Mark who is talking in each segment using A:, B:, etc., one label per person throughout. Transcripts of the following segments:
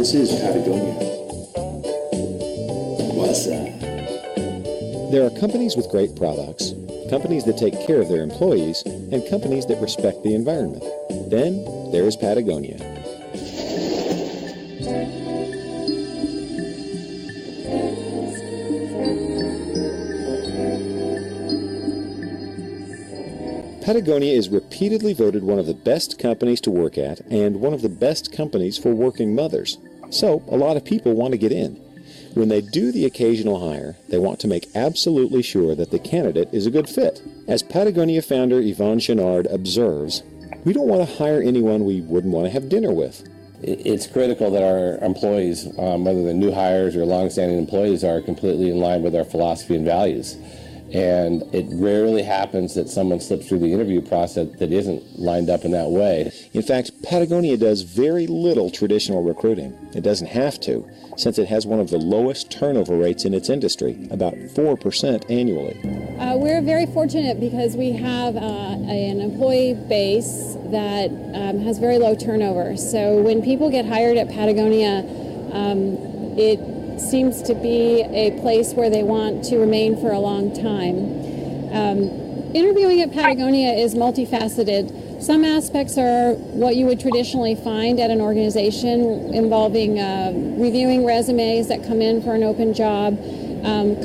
A: This is Patagonia. What's up?
B: There are companies with great products, companies that take care of their employees, and companies that respect the environment. Then there is Patagonia. Patagonia is repeatedly voted one of the best companies to work at and one of the best companies for working mothers. So a lot of people want to get in. When they do the occasional hire, they want to make absolutely sure that the candidate is a good fit. As Patagonia founder Yvon Chouinard observes, we don't want to hire anyone we wouldn't want to have dinner with.
C: It's critical that our employees, whether they're new hires or long-standing employees, are completely in line with our philosophy and values. And it rarely happens that someone slips through the interview process that isn't lined up in that way.
B: In fact, Patagonia does very little traditional recruiting. It doesn't have to, since it has one of the lowest turnover rates in its industry, about 4% annually.
D: We're very fortunate because we have an employee base that has very low turnover. So when people get hired at Patagonia, it seems to be a place where they want to remain for a long time. Interviewing at Patagonia is multifaceted. Some aspects are what you would traditionally find at an organization, involving reviewing resumes that come in for an open job,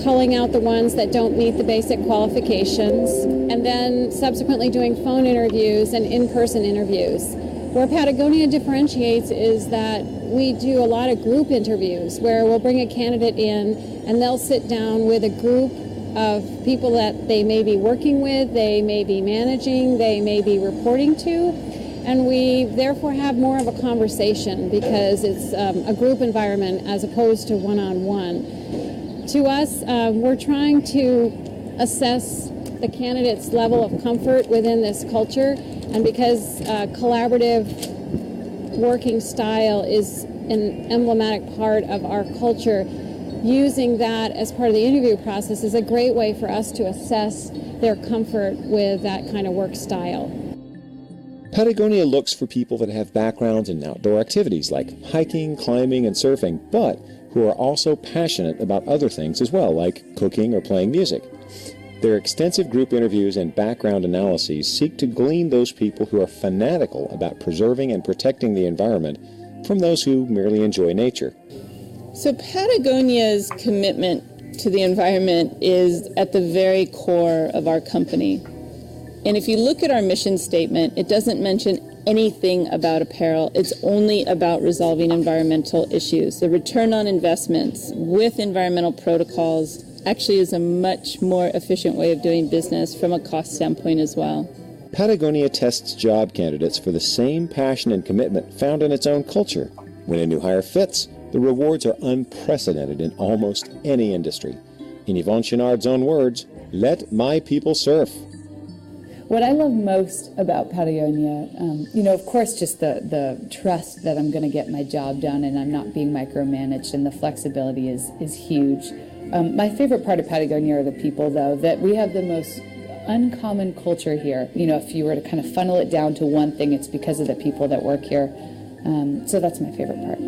D: culling out the ones that don't meet the basic qualifications, and then subsequently doing phone interviews and in-person interviews. Where Patagonia differentiates is that we do a lot of group interviews where we'll bring a candidate in and they'll sit down with a group of people that they may be working with, they may be managing, they may be reporting to, and we therefore have more of a conversation because it's a group environment as opposed to one-on-one. To us, we're trying to assess the candidate's level of comfort within this culture, and because collaborative working style is an emblematic part of our culture, using that as part of the interview process is a great way for us to assess their comfort with that kind of work style.
B: Patagonia looks for people that have backgrounds in outdoor activities like hiking, climbing, and surfing, but who are also passionate about other things as well, like cooking or playing music. Their extensive group interviews and background analyses seek to glean those people who are fanatical about preserving and protecting the environment from those who merely enjoy nature.
E: So Patagonia's commitment to the environment is at the very core of our company. And if you look at our mission statement, it doesn't mention anything about apparel. It's only about resolving environmental issues. The return on investments with environmental protocols actually is a much more efficient way of doing business from a cost standpoint as well.
B: Patagonia tests job candidates for the same passion and commitment found in its own culture. When a new hire fits, the rewards are unprecedented in almost any industry. In Yvon Chouinard's own words, "Let my people surf."
F: What I love most about Patagonia, of course, just the trust that I'm going to get my job done and I'm not being micromanaged, and the flexibility is huge. My favorite part of Patagonia are the people, though, that we have the most uncommon culture here. If you were to kind of funnel it down to one thing, it's because of the people that work here. So that's my favorite part.